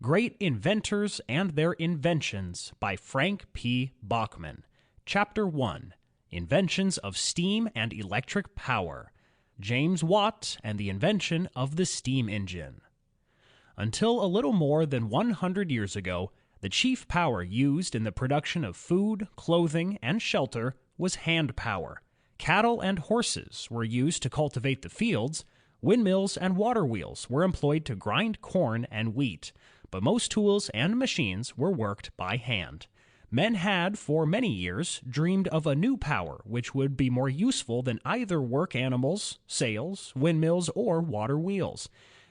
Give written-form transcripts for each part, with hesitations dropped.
Great Inventors and Their Inventions by Frank P. Bachman. Chapter 1. Inventions of Steam and Electric Power. James Watt and the Invention of the Steam Engine. Until a little more than 100 years ago, the chief power used in the production of food, clothing, and shelter was hand power. Cattle and horses were used to cultivate the fields. Windmills and water wheels were employed to grind corn and wheat, but most tools and machines were worked by hand. Men had, for many years, dreamed of a new power which would be more useful than either work animals, sails, windmills, or water wheels.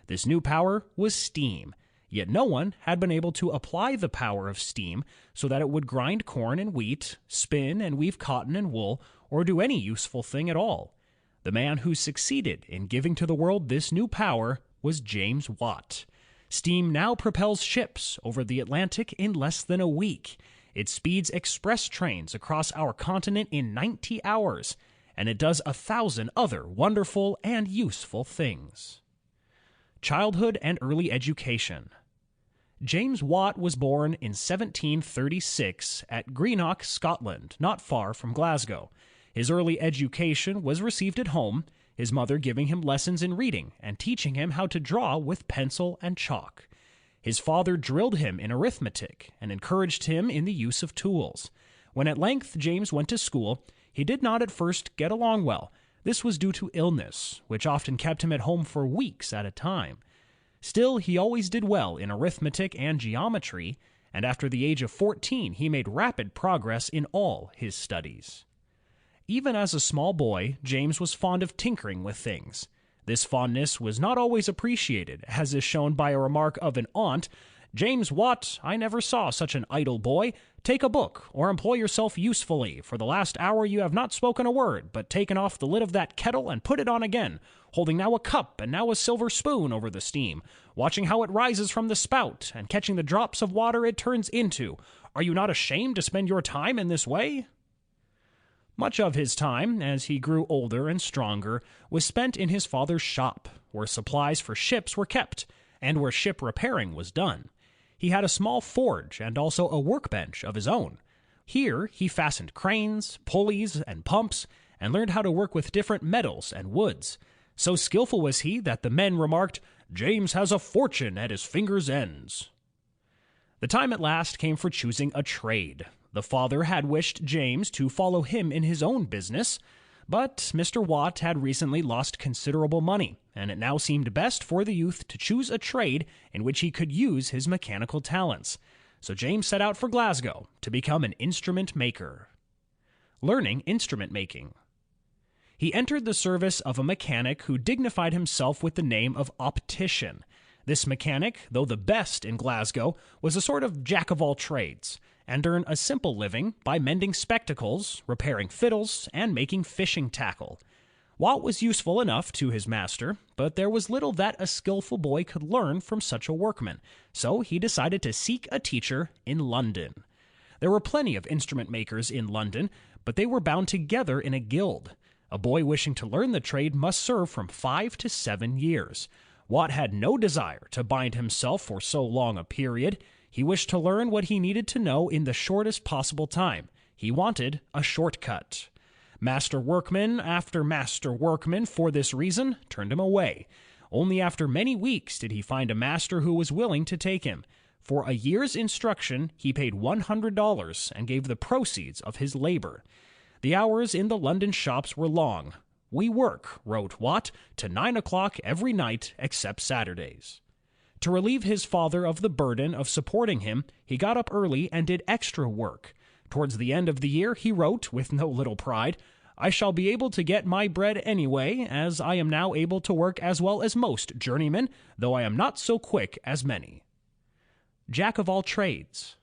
This new power was steam, yet no one had been able to apply the power of steam so that it would grind corn and wheat, spin and weave cotton and wool, or do any useful thing at all. The man who succeeded in giving to the world this new power was James Watt. Steam now propels ships over the Atlantic in less than a week. It speeds express trains across our continent in 90 hours, and it does 1,000 other wonderful and useful things. Childhood and early education. James Watt was born in 1736 at Greenock, Scotland, not far from Glasgow. His early education was received at home, his mother giving him lessons in reading and teaching him how to draw with pencil and chalk. His father drilled him in arithmetic and encouraged him in the use of tools. When at length James went to school, he did not at first get along well. This was due to illness, which often kept him at home for weeks at a time. Still, he always did well in arithmetic and geometry, and after the age of 14 he made rapid progress in all his studies. Even as a small boy, James was fond of tinkering with things. This fondness was not always appreciated, as is shown by a remark of an aunt, "James Watt, I never saw such an idle boy. Take a book, or employ yourself usefully. For the last hour you have not spoken a word, but taken off the lid of that kettle and put it on again, holding now a cup and now a silver spoon over the steam, watching how it rises from the spout, and catching the drops of water it turns into. Are you not ashamed to spend your time in this way?" Much of his time, as he grew older and stronger, was spent in his father's shop, where supplies for ships were kept, and where ship repairing was done. He had a small forge and also a workbench of his own. Here he fastened cranes, pulleys, and pumps, and learned how to work with different metals and woods. So skillful was he that the men remarked, "James has a fortune at his fingers' ends." The time at last came for choosing a trade. The father had wished James to follow him in his own business, but Mr. Watt had recently lost considerable money, and it now seemed best for the youth to choose a trade in which he could use his mechanical talents. So James set out for Glasgow to become an instrument maker. Learning instrument making. He entered the service of a mechanic who dignified himself with the name of optician. This mechanic, though the best in Glasgow, was a sort of jack-of-all-trades, and earned a simple living by mending spectacles, repairing fiddles, and making fishing tackle. Watt was useful enough to his master, but there was little that a skillful boy could learn from such a workman, so he decided to seek a teacher in London. There were plenty of instrument makers in London, but they were bound together in a guild. A boy wishing to learn the trade must serve from 5 to 7 years. Watt had no desire to bind himself for so long a period. He wished to learn what he needed to know in the shortest possible time. He wanted a shortcut. Master workman after master workman, for this reason, turned him away. Only after many weeks did he find a master who was willing to take him. For a year's instruction, he paid $100 and gave the proceeds of his labor. The hours in the London shops were long. "We work," wrote Watt, "to 9 o'clock every night except Saturdays." To relieve his father of the burden of supporting him, he got up early and did extra work. Towards the end of the year, he wrote, with no little pride, "I shall be able to get my bread anyway, as I am now able to work as well as most journeymen, though I am not so quick as many." Jack of all trades.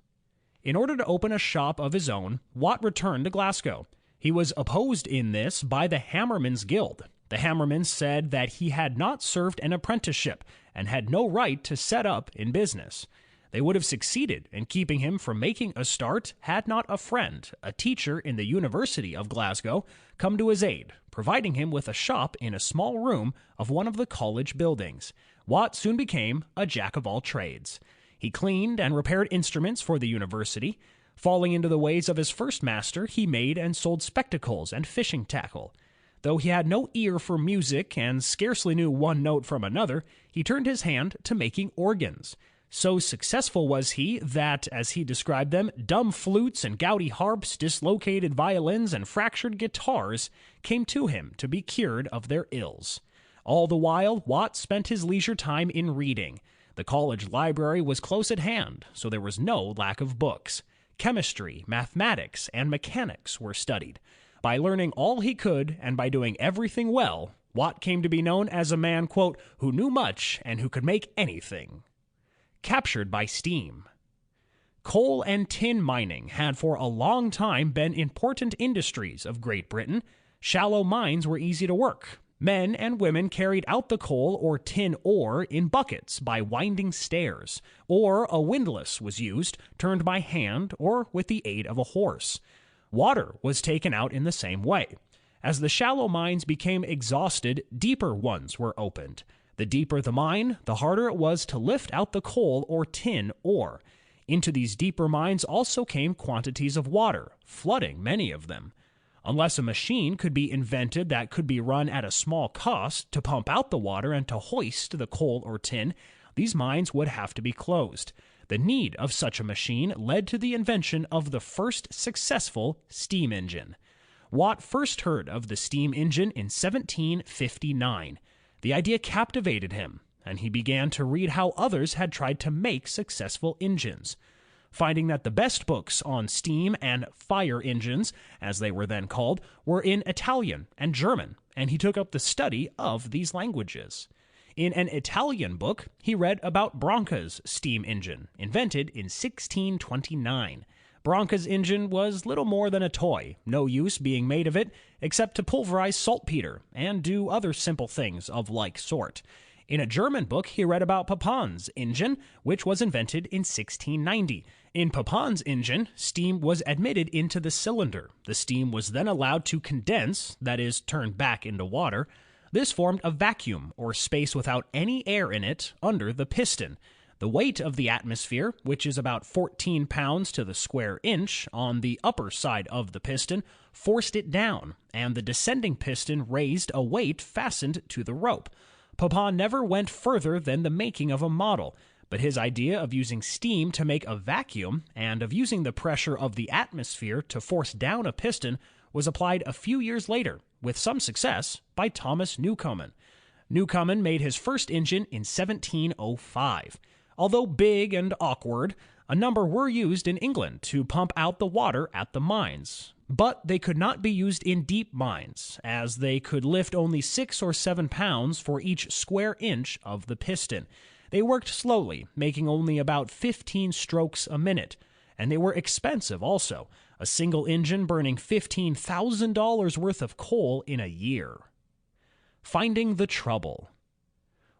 In order to open a shop of his own, Watt returned to Glasgow. He was opposed in this by the Hammermen's Guild. The Hammermen said that he had not served an apprenticeship and had no right to set up in business. They would have succeeded in keeping him from making a start had not a friend, a teacher in the University of Glasgow, come to his aid, providing him with a shop in a small room of one of the college buildings. Watt soon became a jack of all trades. He cleaned and repaired instruments for the university. Falling into the ways of his first master, he made and sold spectacles and fishing tackle. Though he had no ear for music and scarcely knew one note from another, he turned his hand to making organs. So successful was he that, as he described them, dumb flutes and gouty harps, dislocated violins, and fractured guitars came to him to be cured of their ills. All the while, Watt spent his leisure time in reading. The college library was close at hand, so there was no lack of books. Chemistry, mathematics, and mechanics were studied. By learning all he could and by doing everything well, Watt came to be known as a man, quote, who knew much and who could make anything. Captured by steam. Coal and tin mining had for a long time been important industries of Great Britain. Shallow mines were easy to work. Men and women carried out the coal or tin ore in buckets by winding stairs, or a windlass was used, turned by hand or with the aid of a horse. Water was taken out in the same way. As the shallow mines became exhausted, deeper ones were opened. The deeper the mine, the harder it was to lift out the coal or tin ore. Into these deeper mines also came quantities of water, flooding many of them. Unless a machine could be invented that could be run at a small cost to pump out the water and to hoist the coal or tin, these mines would have to be closed. The need of such a machine led to the invention of the first successful steam engine. Watt first heard of the steam engine in 1759. The idea captivated him, and he began to read how others had tried to make successful engines. Finding that the best books on steam and fire engines, as they were then called, were in Italian and German, and he took up the study of these languages. In an Italian book, he read about Branca's steam engine, invented in 1629. Branca's engine was little more than a toy, no use being made of it except to pulverize saltpeter and do other simple things of like sort. In a German book, he read about Papin's engine, which was invented in 1690. In Papin's engine, steam was admitted into the cylinder. The steam was then allowed to condense, that is, turn back into water. This formed a vacuum, or space without any air in it, under the piston. The weight of the atmosphere, which is about 14 pounds to the square inch on the upper side of the piston, forced it down, and the descending piston raised a weight fastened to the rope. Papin never went further than the making of a model, but his idea of using steam to make a vacuum and of using the pressure of the atmosphere to force down a piston was applied a few years later, with some success, by Thomas Newcomen. Newcomen made his first engine in 1705. Although big and awkward, a number were used in England to pump out the water at the mines. But they could not be used in deep mines, as they could lift only 6 or 7 pounds for each square inch of the piston. They worked slowly, making only about 15 strokes a minute, and they were expensive also, a single engine burning $15,000 worth of coal in a year. Finding the trouble.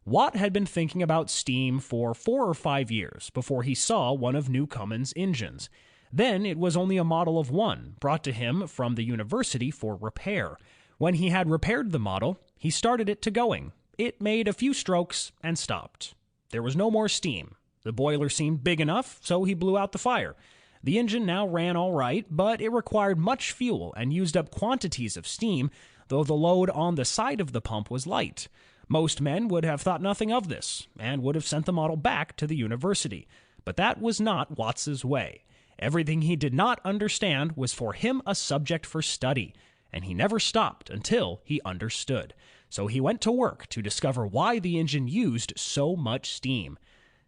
Watt had been thinking about steam for 4 or 5 years before he saw one of Newcomen's engines. Then it was only a model of one, brought to him from the university for repair. When he had repaired the model, he started it to going. It made a few strokes and stopped. There was no more steam. The boiler seemed big enough, so he blew out the fire. The engine now ran all right, but it required much fuel and used up quantities of steam, though the load on the side of the pump was light. Most men would have thought nothing of this, and would have sent the model back to the university. But that was not Watts's way. Everything he did not understand was for him a subject for study, and he never stopped until he understood. So he went to work to discover why the engine used so much steam.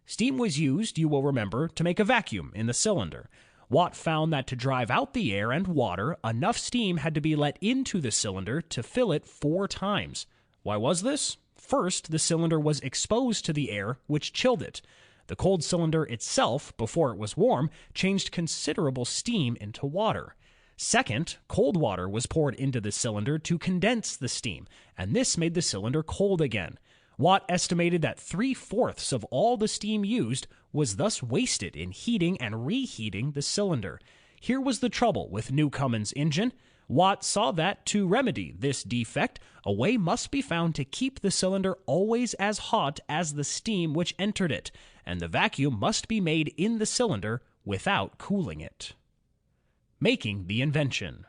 Steam was used, you will remember, to make a vacuum in the cylinder. Watt found that to drive out the air and water, enough steam had to be let into the cylinder to fill it 4 times. Why was this? First, the cylinder was exposed to the air, which chilled it. The cold cylinder itself, before it was warm, changed considerable steam into water. Second, cold water was poured into the cylinder to condense the steam, and this made the cylinder cold again. Watt estimated that 3/4 of all the steam used was thus wasted in heating and reheating the cylinder. Here was the trouble with Newcomen's engine. Watt saw that to remedy this defect, a way must be found to keep the cylinder always as hot as the steam which entered it, and the vacuum must be made in the cylinder without cooling it. Making the invention.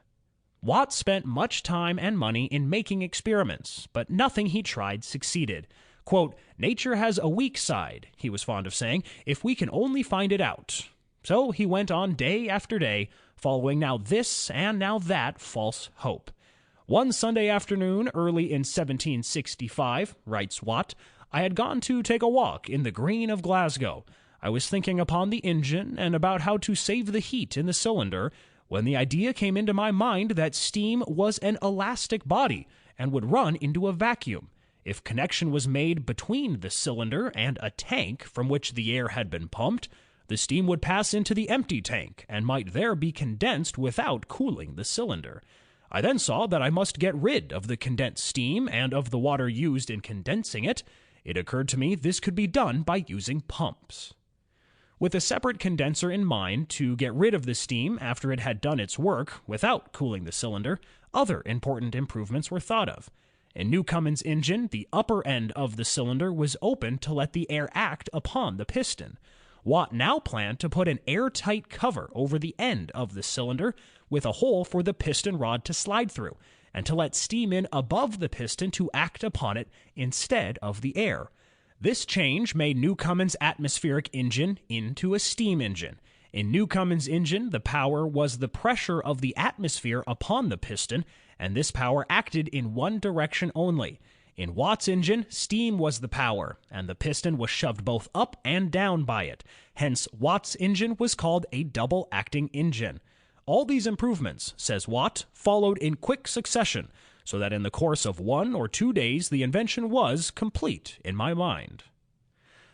Watt spent much time and money in making experiments, but nothing he tried succeeded. Quote, "Nature has a weak side," he was fond of saying, "if we can only find it out." So he went on day after day, following now this and now that false hope. One Sunday afternoon, early in 1765, writes Watt, I had gone to take a walk in the green of Glasgow. I was thinking upon the engine and about how to save the heat in the cylinder, when the idea came into my mind that steam was an elastic body and would run into a vacuum. If connection was made between the cylinder and a tank from which the air had been pumped, the steam would pass into the empty tank and might there be condensed without cooling the cylinder. I then saw that I must get rid of the condensed steam and of the water used in condensing it. It occurred to me this could be done by using pumps. With a separate condenser in mind to get rid of the steam after it had done its work without cooling the cylinder, other important improvements were thought of. In Newcomen's engine, the upper end of the cylinder was open to let the air act upon the piston. Watt now planned to put an airtight cover over the end of the cylinder with a hole for the piston rod to slide through, and to let steam in above the piston to act upon it instead of the air. This change made Newcomen's atmospheric engine into a steam engine. In Newcomen's engine, the power was the pressure of the atmosphere upon the piston, and this power acted in one direction only. In Watt's engine, steam was the power, and the piston was shoved both up and down by it. Hence, Watt's engine was called a double-acting engine. All these improvements, says Watt, followed in quick succession, so that in the course of 1 or 2 days the invention was complete in my mind.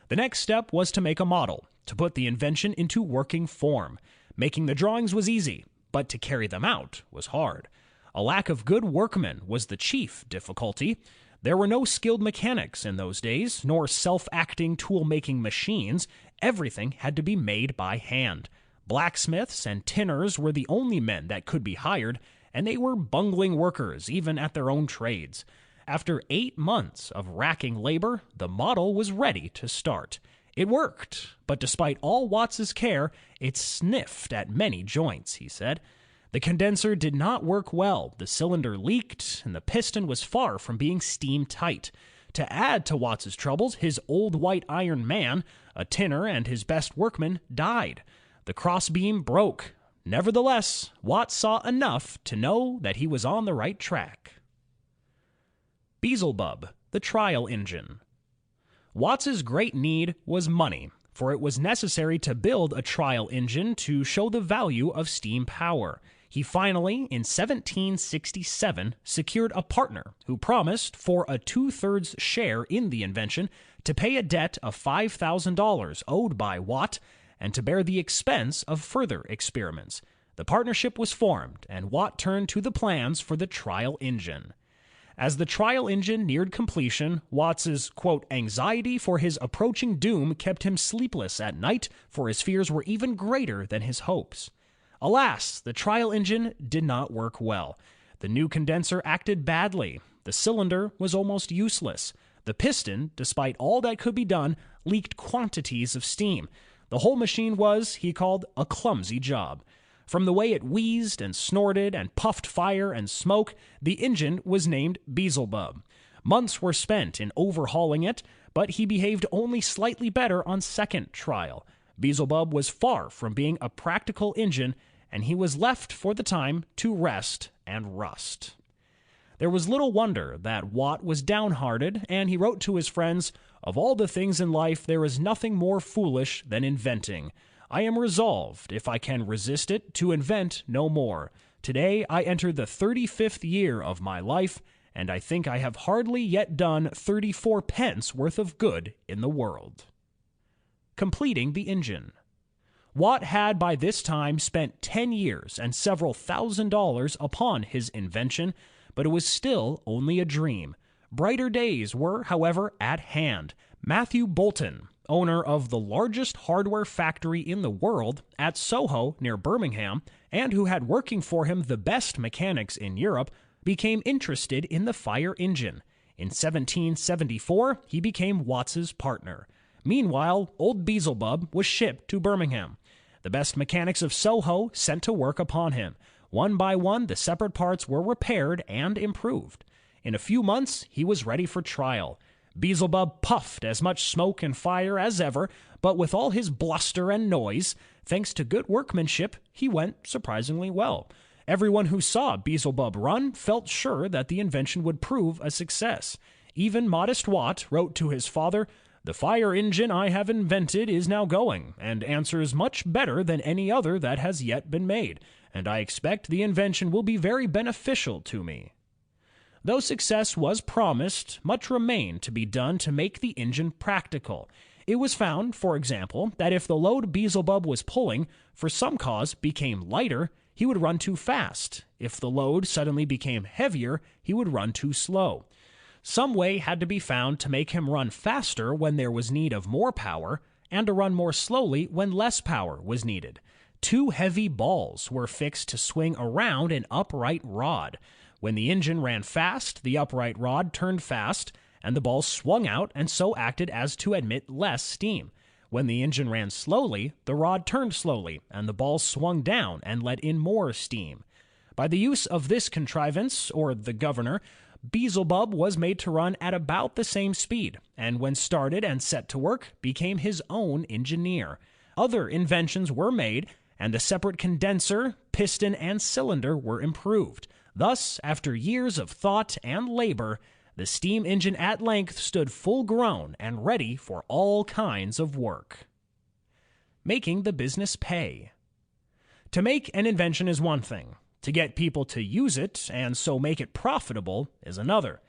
The next step was to make a model, to put the invention into working form. Making the drawings was easy, but to carry them out was hard. A lack of good workmen was the chief difficulty. There were no skilled mechanics in those days, nor self-acting tool-making machines. Everything had to be made by hand. Blacksmiths and tinners were the only men that could be hired, and they were bungling workers even at their own trades. After 8 months of racking labor, the model was ready to start. It worked, but despite all Watts's care, it sniffed at many joints, he said. The condenser did not work well, the cylinder leaked, and the piston was far from being steam-tight. To add to Watts's troubles, his old white iron man, a tinner and his best workman, died. The crossbeam broke. Nevertheless, Watt saw enough to know that he was on the right track. Beelzebub, the trial engine. Watts's great need was money, for it was necessary to build a trial engine to show the value of steam power. He finally, in 1767, secured a partner who promised, for a 2/3 share in the invention, to pay a debt of $5,000 owed by Watt, and to bear the expense of further experiments. The partnership was formed, and Watt turned to the plans for the trial engine. As the trial engine neared completion, Watts's, quote, anxiety for his approaching doom kept him sleepless at night, for his fears were even greater than his hopes. Alas, the trial engine did not work well. The new condenser acted badly. The cylinder was almost useless. The piston, despite all that could be done, leaked quantities of steam. The whole machine was, he called, a clumsy job. From the way it wheezed and snorted and puffed fire and smoke, the engine was named Beelzebub. Months were spent in overhauling it, but he behaved only slightly better on second trial. Beelzebub was far from being a practical engine, and he was left for the time to rest and rust. There was little wonder that Watt was downhearted, and he wrote to his friends, "Of all the things in life, there is nothing more foolish than inventing. I am resolved, if I can resist it, to invent no more. Today I enter the 35th year of my life, and I think I have hardly yet done 34 pence worth of good in the world." Completing the engine. Watt had by this time spent 10 years and several $1,000s upon his invention, but it was still only a dream. Brighter days were, however, at hand. Matthew Bolton, owner of the largest hardware factory in the world at Soho near Birmingham, and who had working for him the best mechanics in Europe, became interested in the fire engine. In 1774, he became Watts's partner. Meanwhile, old Beelzebub was shipped to Birmingham. The best mechanics of Soho sent to work upon him. One by one, the separate parts were repaired and improved. In a few months, he was ready for trial. Beelzebub puffed as much smoke and fire as ever, but with all his bluster and noise, thanks to good workmanship, he went surprisingly well. Everyone who saw Beelzebub run felt sure that the invention would prove a success. Even modest Watt wrote to his father, "The fire engine I have invented is now going, and answers much better than any other that has yet been made, and I expect the invention will be very beneficial to me." Though success was promised, much remained to be done to make the engine practical. It was found, for example, that if the load Beelzebub was pulling, for some cause, became lighter, he would run too fast. If the load suddenly became heavier, he would run too slow. Some way had to be found to make him run faster when there was need of more power, and to run more slowly when less power was needed. Two heavy balls were fixed to swing around an upright rod. When the engine ran fast, the upright rod turned fast, and the balls swung out and so acted as to admit less steam. When the engine ran slowly, the rod turned slowly, and the balls swung down and let in more steam. By the use of this contrivance, or the governor, Beelzebub was made to run at about the same speed, and when started and set to work, became his own engineer. Other inventions were made, and the separate condenser, piston, and cylinder were improved. Thus, after years of thought and labor, the steam engine at length stood full-grown and ready for all kinds of work. Making the business pay. To make an invention is one thing. To get people to use it and so make it profitable is another.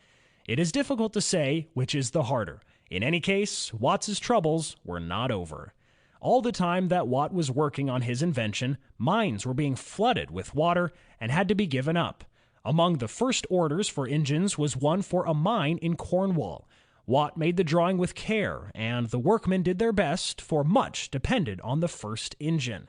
It is difficult to say which is the harder. In any case, Watts's troubles were not over. All the time that Watt was working on his invention, mines were being flooded with water and had to be given up. Among the first orders for engines was one for a mine in Cornwall. Watt made the drawing with care, and the workmen did their best, for much depended on the first engine.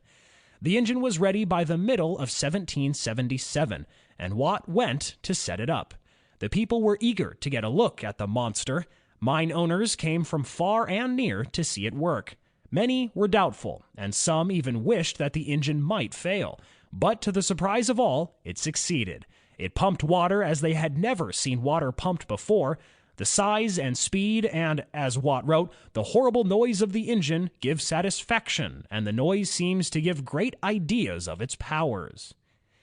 The engine was ready by the middle of 1777, and Watt went to set it up. The people were eager to get a look at the monster. Mine owners came from far and near to see it work. Many were doubtful, and some even wished that the engine might fail. But to the surprise of all, it succeeded. It pumped water as they had never seen water pumped before. The size and speed and, as Watt wrote, the horrible noise of the engine give satisfaction, and the noise seems to give great ideas of its powers.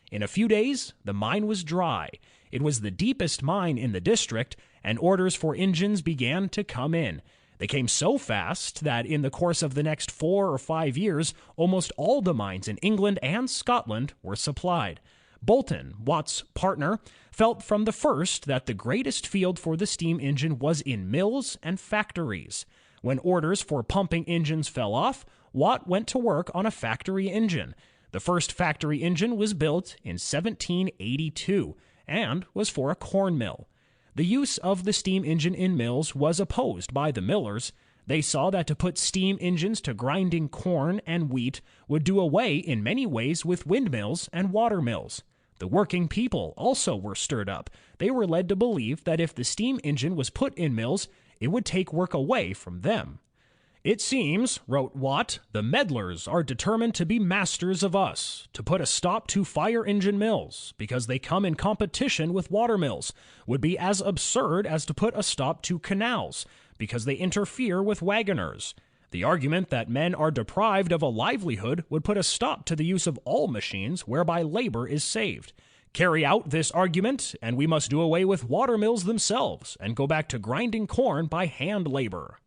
In a few days, the mine was dry. It was the deepest mine in the district, and orders for engines began to come in. They came so fast that in the course of the next 4 or 5 years, almost all the mines in England and Scotland were supplied. Bolton, Watt's partner, felt from the first that the greatest field for the steam engine was in mills and factories. When orders for pumping engines fell off, Watt went to work on a factory engine. The first factory engine was built in 1782 and was for a corn mill. The use of the steam engine in mills was opposed by the millers. They saw that to put steam engines to grinding corn and wheat would do away in many ways with windmills and water mills. The working people also were stirred up. They were led to believe that if the steam engine was put in mills, it would take work away from them. "It seems," wrote Watt, "the meddlers are determined to be masters of us, to put a stop to fire engine mills, because they come in competition with water mills, would be as absurd as to put a stop to canals, because they interfere with wagoners. The argument that men are deprived of a livelihood would put a stop to the use of all machines whereby labor is saved. Carry out this argument, and we must do away with water mills themselves, and go back to grinding corn by hand labor."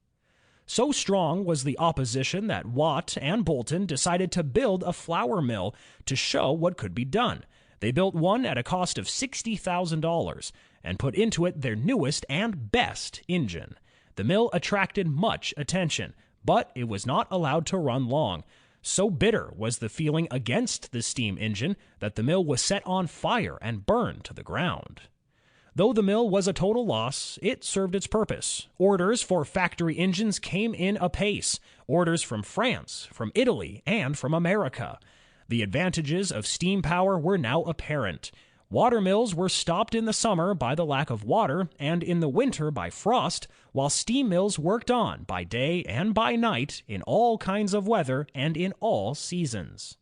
So strong was the opposition that Watt and Bolton decided to build a flour mill to show what could be done. They built one at a cost of $60,000 and put into it their newest and best engine. The mill attracted much attention, but it was not allowed to run long. So bitter was the feeling against the steam engine that the mill was set on fire and burned to the ground. Though the mill was a total loss, it served its purpose. Orders for factory engines came in apace. Orders from France, from Italy, and from America. The advantages of steam power were now apparent. Water mills were stopped in the summer by the lack of water, and in the winter by frost, while steam mills worked on by day and by night in all kinds of weather and in all seasons.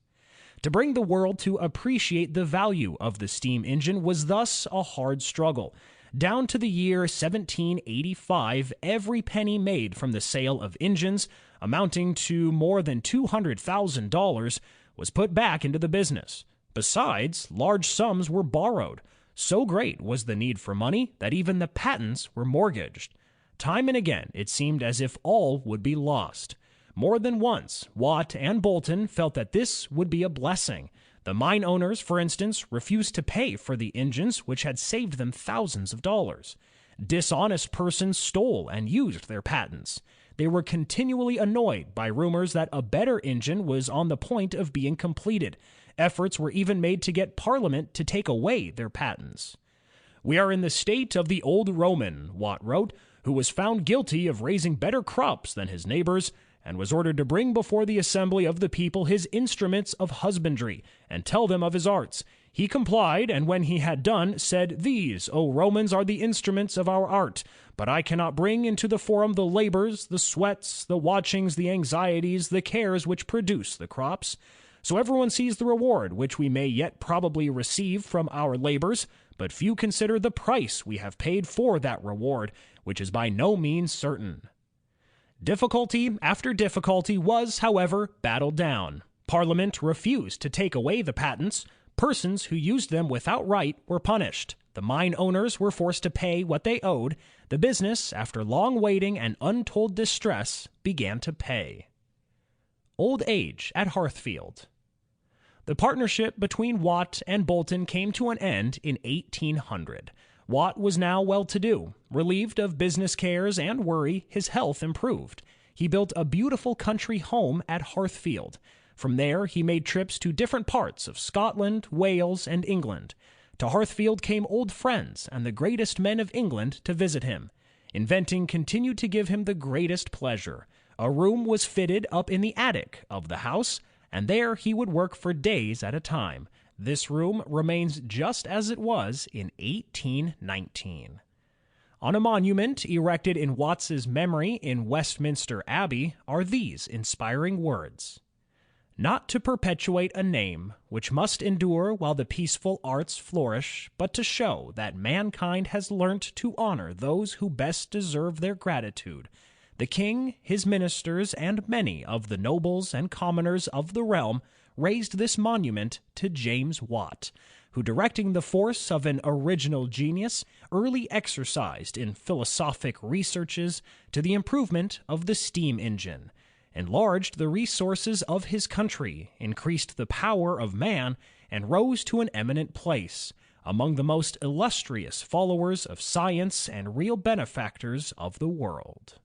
To bring the world to appreciate the value of the steam engine was thus a hard struggle. Down to the year 1785, every penny made from the sale of engines, amounting to more than $200,000, was put back into the business. Besides, large sums were borrowed. So great was the need for money that even the patents were mortgaged. Time and again, it seemed as if all would be lost. More than once, Watt and Bolton felt that this would be a blessing. The mine owners, for instance, refused to pay for the engines which had saved them thousands of dollars. Dishonest persons stole and used their patents. They were continually annoyed by rumors that a better engine was on the point of being completed. Efforts were even made to get Parliament to take away their patents. "We are in the state of the old Roman," Watt wrote, "who was found guilty of raising better crops than his neighbors, and was ordered to bring before the assembly of the people his instruments of husbandry, and tell them of his arts. He complied, and when he had done, said, These, O Romans, are the instruments of our art, but I cannot bring into the forum the labors, the sweats, the watchings, the anxieties, the cares which produce the crops. So everyone sees the reward which we may yet probably receive from our labors, but few consider the price we have paid for that reward, which is by no means certain." Difficulty after difficulty was, however, battled down. Parliament refused to take away the patents. Persons who used them without right were punished. The mine owners were forced to pay what they owed. The business, after long waiting and untold distress, began to pay. Old age at Hearthfield. The partnership between Watt and Bolton came to an end in 1800. Watt was now well-to-do. Relieved of business cares and worry, his health improved. He built a beautiful country home at Hearthfield. From there, he made trips to different parts of Scotland, Wales, and England. To Hearthfield came old friends and the greatest men of England to visit him. Inventing continued to give him the greatest pleasure. A room was fitted up in the attic of the house, and there he would work for days at a time. This room remains just as it was in 1819. On a monument erected in Watts's memory in Westminster Abbey are these inspiring words: "Not to perpetuate a name which must endure while the peaceful arts flourish, but to show that mankind has learnt to honor those who best deserve their gratitude. The king, his ministers, and many of the nobles and commoners of the realm raised this monument to James Watt, who, directing the force of an original genius, early exercised in philosophic researches to the improvement of the steam engine, enlarged the resources of his country, increased the power of man, and rose to an eminent place among the most illustrious followers of science and real benefactors of the world."